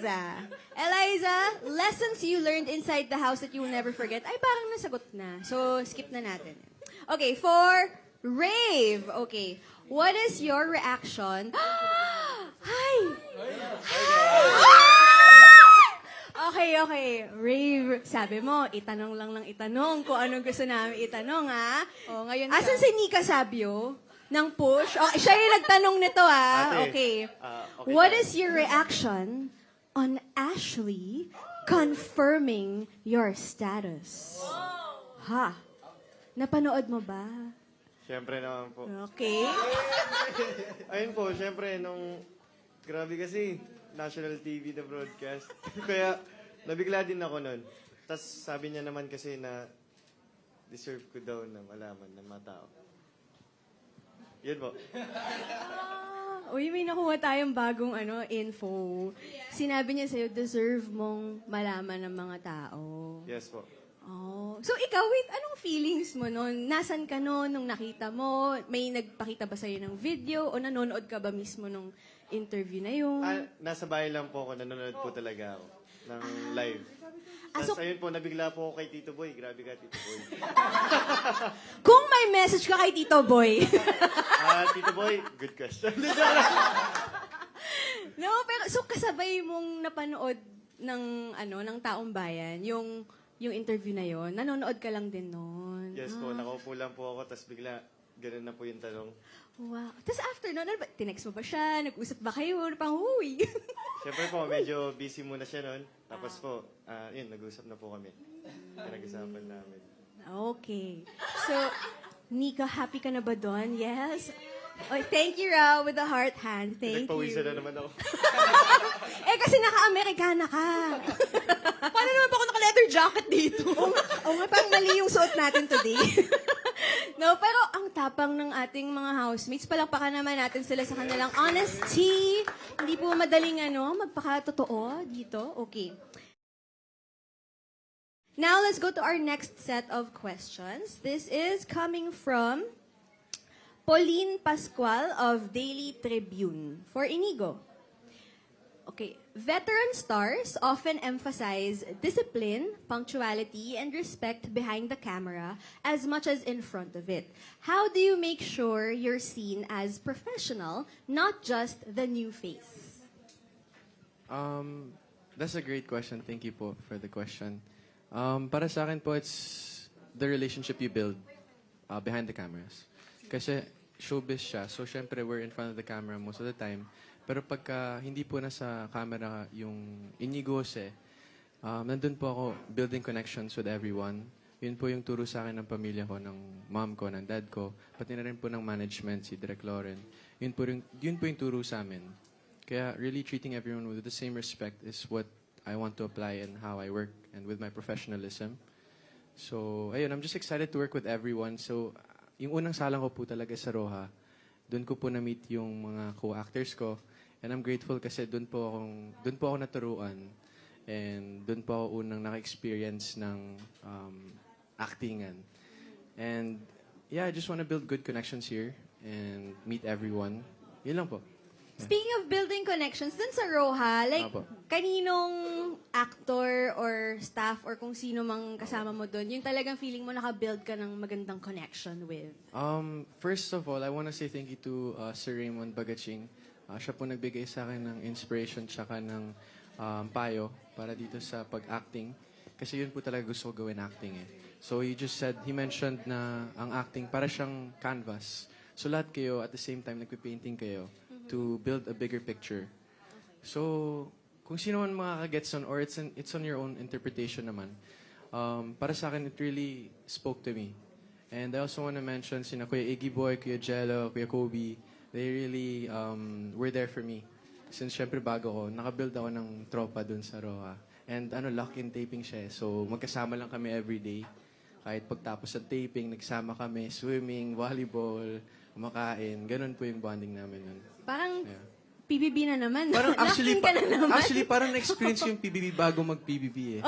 Eliza. Eliza, lessons you learned inside the house that you will never forget. Ay, parang nasagot na. So, skip na natin. Okay, for Rave. Okay. What is your reaction? Hi! Okay. Rave, sabi mo, itanong lang ng itanong kung anong gusto namin itanong, ha? Oh, ngayon Asan si Nika Sabio? Ng push? Okay, siya yung nagtanong nito, ha? Ate, Okay. okay What tayo. is your reaction on Ashley confirming your status? Ha? Napanood mo ba? Siyempre naman po. Okay. Ayun po, siyempre, grabe kasi, national TV na broadcast. Kaya, nabigla din ako nun. Tapos, sabi niya naman kasi na, deserve ko daw na malaman ng mga tao. Yun po. Uy, may nakuha tayong bagong info. Sinabi niya sa'yo, deserve mong malaman ng mga tao. Yes po. Oh. So, ikaw, wait, anong feelings mo noon? Nasaan ka noon nung nakita mo? May nagpakita ba sa'yo ng video? O nanonood ka ba mismo nung interview na yun? Nasa bahay lang po ako, nanonood po talaga ako ng live. Tapos ayun po, nabigla po ako kay Tito Boy. Grabe ka, Tito Boy. Kung may message ka kay Tito Boy. Tito Boy, good question. No, pero so kasabay mong napanood ng Taong Bayan, yung interview na yon, nanonood ka lang din noon. Yes po, nakaupo lang po ako, tapos bigla, ganun na po yung tanong. Wow. Tapos after noon, tinext mo ba siya? Nag-usap ba kayo? Pang huy. Siyempre po, medyo busy muna siya noon. Tapos po, yun, nag-usap na po kami. Pinag-usapan namin. Okay. So, Nika, happy ka na ba doon? Yes? Oh, thank you, Ra, with the heart hand. Thank Nagpawisan you. na naman ako. Kasi naka-Amerikana ka. Paano naman pa ako naka-leather jacket dito? Oo nga, parang mali yung suot natin today. No, pero ang tapang ng ating mga housemates, palakpakan naman natin sila sa kanilang honesty. Hindi po madaling magpakatotoo dito. Okay. Now, let's go to our next set of questions. This is coming from Pauline Pascual of Daily Tribune for Inigo. Okay. Veteran stars often emphasize discipline, punctuality, and respect behind the camera as much as in front of it. How do you make sure you're seen as professional, not just the new face? That's a great question. Thank you po for the question. Para sa akin po, it's the relationship you build behind the cameras. Kasi showbiz siya, so syempre we're in front of the camera most of the time. Pero pagka hindi po nasa camera yung Inigo Jose, nandun po ako building connections with everyone. Yun po yung turo sa akin ng pamilya ko, ng mom ko, ng dad ko, pati na rin po ng management, si Direk Loren. Yun po yung turo sa amin. Kaya really treating everyone with the same respect is what I want to apply in how I work and with my professionalism. So, ayun, I'm just excited to work with everyone. So, yung unang salang ko po talaga sa Roja, doon ko po na-meet yung mga co-actors ko. And I'm grateful kasi doon po ako naturuan. And doon po ako unang naka-experience ng actingan. And yeah, I just want to build good connections here and meet everyone. Yun lang po. Speaking of building connections, dun sa Roja, like, kaninong actor or staff or kung sino mang kasama mo dun, yung talagang feeling mo naka-build ka ng magandang connection with? First of all, I want to say thank you to Sir Raymond Bagaching. Siya po nagbigay sa akin ng inspiration tsaka ng payo para dito sa pag-acting. Kasi yun po talaga gusto ko gawin acting eh. So he mentioned na ang acting para siyang canvas. So lahat kayo at the same time nagpe-painting kayo to build a bigger picture. So kung sino man makaka-gets on or it's on your own interpretation naman. Para sa akin, it really spoke to me. And I also want to mention sina Kuya Iggy Boy, Kuya Jello, Kuya Kobe. They really were there for me. Since syempre bago ko, nakabuild ako ng tropa dun sa Roja. And lock-in taping siya. So magkasama lang kami everyday. Kahit pagtapos sa taping, nagsama kami, swimming, volleyball, kumakain. Ganun po yung bonding namin nun. Parang PBB na naman. Parang Lock-in ka na naman. Actually, parang na-experience yung PBB bago mag-PBB eh.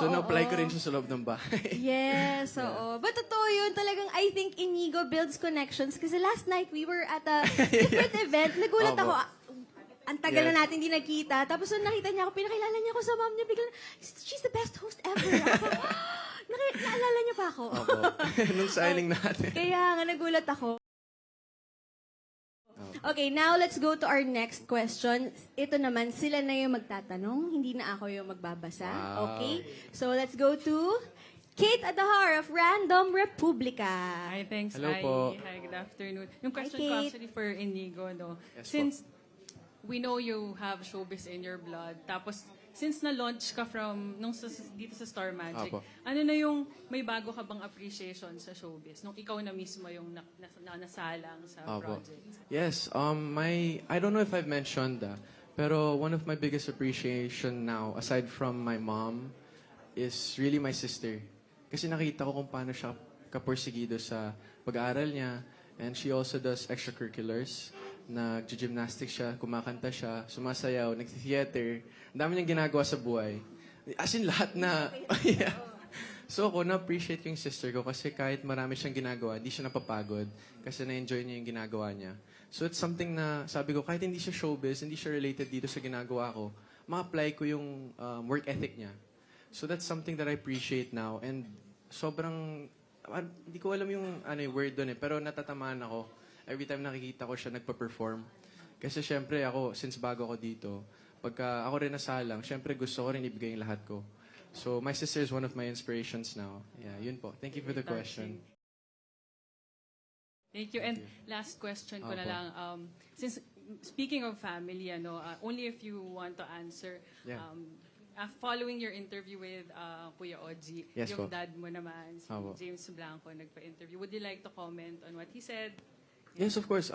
So, na-apply ko rin siya sa loob ng bahay. Yes, oo. But totoo yun, talagang I think Inigo builds connections. Kasi last night, we were at a different event. Nagulat ako. ang tagal Yes. na natin hindi nagkita. Tapos nung nakita niya ako, pinakilala niya ako sa mom niya. Bigla, she's the best host ever. Ako, naalala niya pa ako. Opo. Nung signing natin. Kaya nga, nagulat ako. Okay, now let's go to our next question. Ito naman, sila na yung magtatanong, hindi na ako yung magbabasa. Wow. Okay? So let's go to Kate Adahar of Random Republica. Hi, thanks. Hello Hi. po. Hi, good afternoon. Yung question Kate. ko actually for Inigo, no? Yes Since we know you have showbiz in your blood, tapos since na-launch ka from, dito sa Star Magic, Apo. ano na yung, may bago ka bang appreciation sa showbiz? Nung ikaw na mismo yung nasalang sa Opo. project? Yes, I don't know if I've mentioned that, pero one of my biggest appreciation now, aside from my mom, is really my sister. Kasi nakita ko kung paano siya kapursigido sa pag-aaral niya, and she also does extracurriculars. Nag-gymnastics siya, kumakanta siya, sumasayaw, nag-theater. Ang dami niyang ginagawa sa buhay. As in, lahat na. Yeah. So ako, na-appreciate ko yung sister ko kasi kahit marami siyang ginagawa, hindi siya napapagod kasi na-enjoy niya yung ginagawa niya. So it's something na, sabi ko, kahit hindi siya showbiz, hindi siya related dito sa ginagawa ko, ma-apply ko yung work ethic niya. So that's something that I appreciate now. And sobrang, hindi ko alam yung word doon pero natatamaan ako every time nakikita ko siya nagpa-perform. Kasi syempre ako, since bago ako dito, pagka ako rin nasalang, syempre gusto ko rin ibigay yung lahat ko. So my sister is one of my inspirations now. Yeah, yun po. Thank you for the question. Thank you. And last question ko na Opo. lang. Since, speaking of family, only if you want to answer, Yeah. following your interview with Kuya Oji, Yes yung po. dad mo naman, si Opo. James Blanco, nagpa-interview. Would you like to comment on what he said? Yes, of course.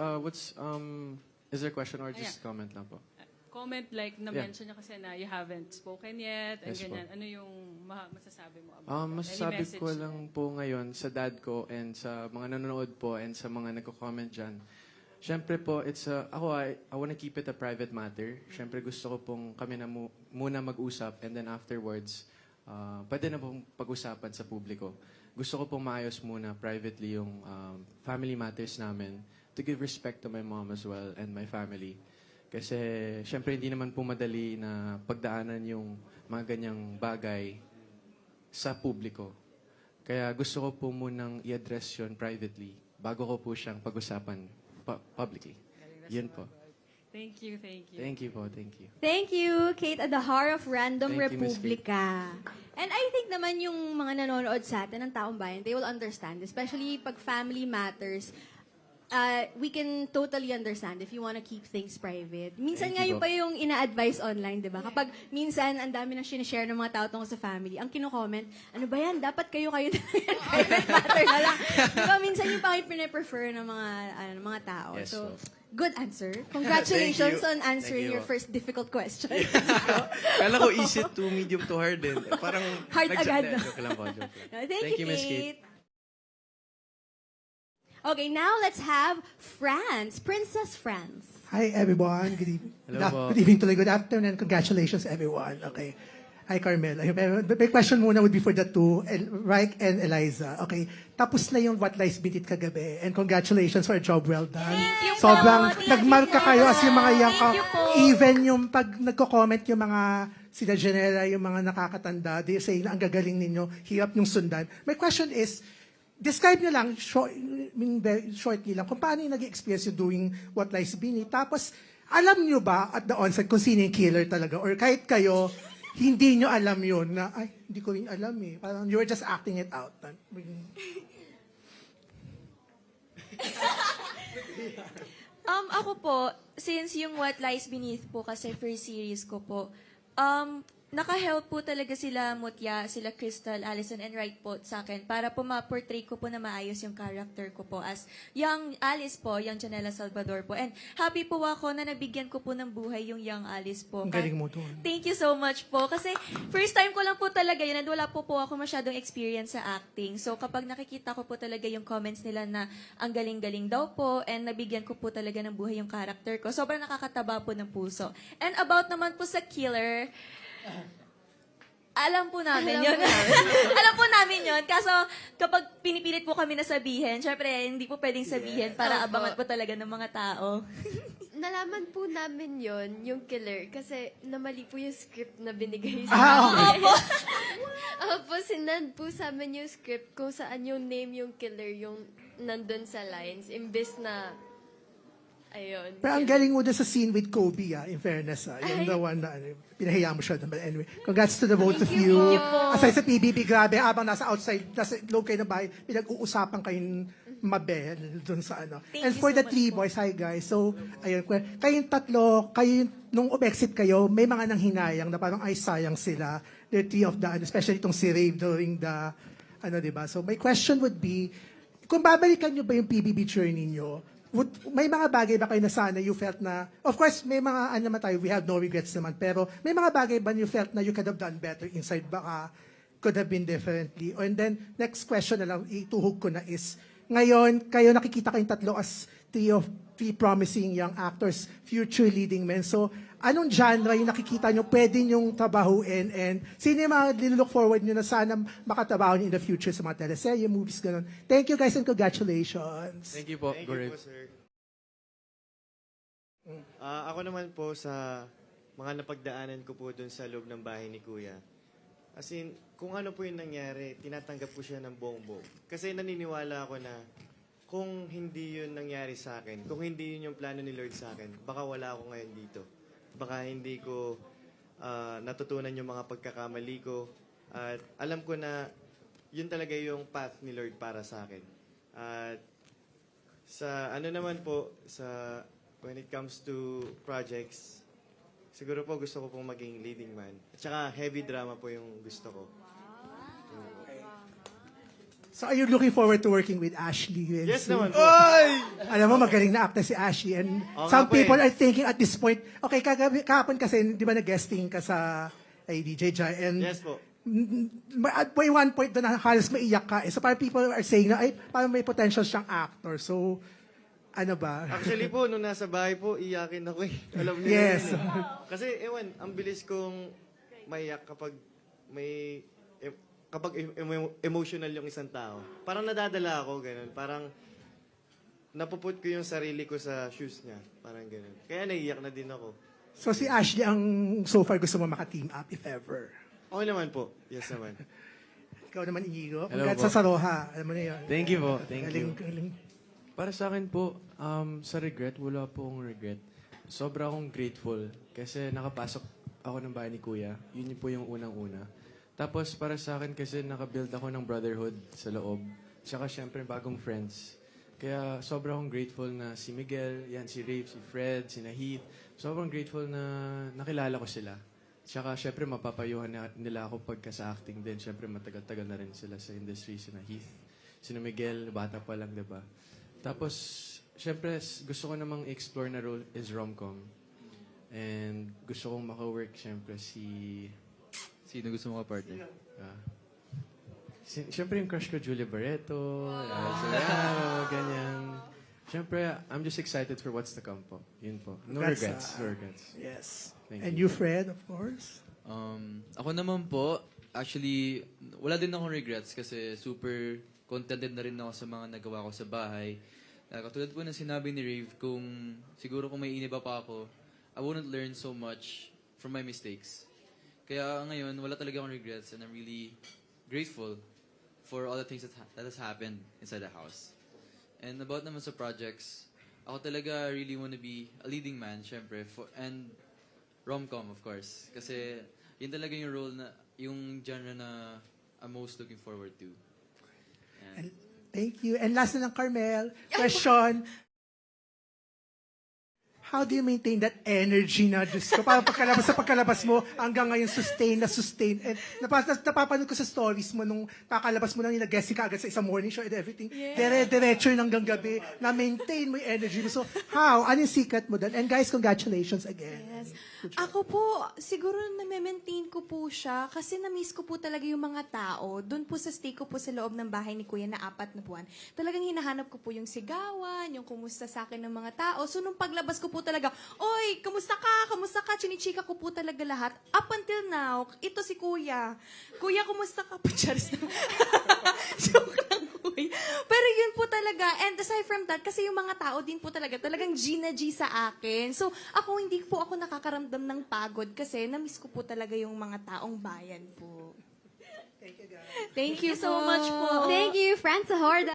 Is there a question or just Yeah. comment lang po? Comment like na-mention niya kasi na you haven't spoken yet and Yes po. ganyan. Ano yung masasabi mo about that? Masasabi Any message ko na? lang po ngayon sa dad ko and sa mga nanonood po and sa mga nagko-comment dyan. Siyempre po, I want to keep it a private matter. Siyempre gusto ko pong kami na muna mag-usap and then afterwards, pwede na pong pag-usapan sa publiko. Gusto ko pong maayos muna privately yung family matters namin to give respect to my mom as well and my family. Kasi siyempre hindi naman po madali na pagdaanan yung mga ganyang bagay sa publiko. Kaya gusto ko po munang i-address yun privately bago ko po siyang pag-usapan publicly. Yun po. Thank you, thank you. Thank you po, thank you. Thank you, Kate Adahar of Random Thank you, Miss Republica. And I think naman yung mga nanonood sa atin ng taong bayan, they will understand, especially pag family matters. We can totally understand if you want to keep things private. Minsan Thank nga you yung po. pa yung ina-advise online, di ba? Kapag minsan ang dami nang sinishare ng mga tao tungkol sa family, ang kino-comment, ano ba yan? Dapat kayo-kayo na yan. Private matter na lang. Di ba? Minsan yung pa yung pine-prefer ng mga tao. Yes, So, po. good answer. Congratulations Thank on you. answering Thank you your po. first difficult question. Kala ko easy to medium to hard din. Parang Hard agad. Joke lang po, joke lang. Thank you, Miss Kate. Okay, now let's have Franz, Princess Franz. Hi, everyone. Good evening. Hello po. Good evening tuloy. Good afternoon and congratulations, everyone. Okay. Hi, Carmel. The question muna would be for the two, Reich and Eliza. Okay. Tapos na yung What Lies Beneath kagabi. And congratulations for a job well done. Thank you po. Sobrang Thank nagmarka you. kayo as yung mga young. Thank you po. Even yung pag nagko-comment yung mga sila Janela, yung mga nakakatanda, they say na ang gagaling ninyo, hirap yung sundan. My question is, describe nyo lang, very shortly lang, kung paano yung nag-experience yung doing What Lies Beneath. Tapos, alam nyo ba at the onset kung sino yung killer talaga? Or kahit kayo, hindi nyo alam yun na, ay, hindi ko rin alam eh. Parang you were just acting it out. Ako po, since yung What Lies Beneath po kasi first series ko po, naka-help po talaga sila Mutya, sila Crystal, Allison, and Wright po sa akin para po ma-portray ko po na maayos yung character ko po as young Alice po, young Janela Salvador po. And happy po ako na nabigyan ko po ng buhay yung young Alice po. Ang galing mo doon. Thank you so much po. Kasi first time ko lang po talaga yun and wala po ako masyadong experience sa acting. So kapag nakikita ko po talaga yung comments nila na ang galing-galing daw po and nabigyan ko po talaga ng buhay yung character ko, sobrang nakakataba po ng puso. And about naman po sa killer, alam po namin yun. Alam po namin yun. Kaso, kapag pinipilit po kami na sabihin, syempre, hindi po pwedeng sabihin para Opo. abangan po talaga ng mga tao. Nalaman po namin yon yung killer, kasi namali po yung script na binigay sa amin. Opo, sinend po sa amin yung script kung saan yung name yung killer, yung nandun sa lines, imbes na, ayun. Pero ang galing mo dun sa scene with Kobe, in fairness. Yung the one na, pinahiya mo siya. But anyway, congrats to the both of you. Aside sa PBB, grabe, habang nasa outside, nasa loob kayo ng bahay, pinag-uusapan kayong mabel dun sa ano. And for the three boys, hi guys. So, ayun, kayong tatlo, nung exit kayo, may mga nanghinayang na parang ay sayang sila. The three of the, especially itong si Rave during the, diba? So, my question would be, kung babalikan nyo ba yung PBB journey nyo, may mga bagay ba kayo na sana you felt na, of course, may mga, naman tayo, we have no regrets naman, pero may mga bagay ba you felt na you could have done better inside, baka could have been differently? And then, next question na lang, ituhog ko na is, ngayon, kayo nakikita kayong tatlo as three promising young actors, future leading men. So, anong genre yung nakikita nyo pwede nyong trabahuin, and sino yung mga nilook forward nyo na sana makatrabaho nyo in the future sa mga teleserye, movies, ganun. Thank you guys and congratulations. Thank you po. Thank Go you Rave. po, sir. Ako naman po sa mga napagdaanan ko po dun sa loob ng bahay ni Kuya. As in, kung ano po yung nangyari, tinatanggap ko siya ng buong-buo. Kasi naniniwala ako na kung hindi yun nangyari sa akin, kung hindi yun yung plano ni Lord sa akin, baka wala ako ngayon dito. Baka hindi ko natutunan yung mga pagkakamali ko. At alam ko na yun talaga yung path ni Lord para sa akin. At sa ano naman po, when it comes to projects, siguro po gusto ko pong maging leading man. At saka heavy drama po yung gusto ko. So are you looking forward to working with Ashley? Yes naman po. Alam mo, magaling na actor si Ashley. And Oo some nga po people eh. are thinking at this point, okay, kahapon kasi, di ba nag-guesting ka sa DJ Jai? And Yes po. at one point doon, halos maiyak ka. So parang people are saying na, ay, parang may potential siyang actor. So, ano ba? Actually po, nung nasa bahay po, iyakin ako eh. Alam niyo Yes. yun eh. Kasi, ewan, ang bilis kong maiyak kapag may... emotional yung isang tao. Parang nadadala ako, ganun. Parang napuput ko yung sarili ko sa shoes niya. Parang ganun. Kaya naiiyak na din ako. So si Ashley ang so far gusto mo maka-team up, if ever. Oo naman po. Yes naman. Ikaw naman, Inigo. Hello Congrats po. sa Saroha. Alam mo na yun. Thank you po. Thank Galing, you. galing. Para sa akin po, sa regret, wala po akong regret. Sobra akong grateful kasi nakapasok ako ng bahay ni Kuya. Yun po yung unang-una. Tapos para sa akin kasi nakabuild ako ng brotherhood sa loob. Tsaka syempre bagong friends. Kaya sobrang akong grateful na si Miguel, yan si Rave, si Fred, si Nahith. Sobrang grateful na nakilala ko sila. Tsaka syempre mapapayuhan nila ako pagka sa acting din. Syempre matagal-tagal na rin sila sa industry. Si Nahith, si Miguel, bata pa lang, diba? Tapos syempre gusto ko namang explore na role is rom-com. And gusto kong maka-work syempre si... Sino gusto mo ka-partner? Siyempre yung crush ko, Julia Barreto, ganyan. Siyempre, I'm just excited for what's to come po. Yun po. No Congrats, regrets. No regrets. Yes. Thank And you. you, Fred, of course. Ako naman po, actually, wala din akong regrets kasi super contented na rin ako sa mga nagawa ko sa bahay. Katulad po ng sinabi ni Rave, siguro kung may iniba pa ako, I wouldn't learn so much from my mistakes. Kaya ngayon, wala talaga akong regrets and I'm really grateful for all the things that has happened inside the house. And about naman sa projects, ako talaga really want to be a leading man, syempre, and rom-com, of course. Kasi yun talaga yung role na, yung genre na I'm most looking forward to. And thank you. And last na ng Carmel, question. How do you maintain that energy na, Diyos ko? Parang pagkalabas mo, hanggang ngayon sustain. And napapanood ko sa stories mo nung kakalabas mo nang nag-guest ka agad sa isang morning show and everything. Diretso yun hanggang gabi. Na-maintain mo yung energy mo. So, how? Ano yung secret mo doon? And guys, congratulations again. Yes. Ako po, siguro na-maintain ko po siya kasi na-miss ko po talaga yung mga tao. Doon po sa stay ko po sa loob ng bahay ni Kuya na 4 na buwan. Talagang hinahanap ko po yung sigawan, yung kumusta sa akin ng mga tao. So, nung paglabas ko po talaga, oy, kamusta ka? Kamusta ka? Chinichika ko po talaga lahat. Up until now, ito si Kuya. Kuya, kumusta ka? Charis na. Joke lang, Kuya. Pero yun po talaga. And aside from that, kasi yung mga tao din po talagang G na G sa akin. So, hindi po ako nakakaramdam ng pagod kasi na-miss ko po talaga yung mga taong bayan po. Thank you so much po. Thank you, Franz Horda.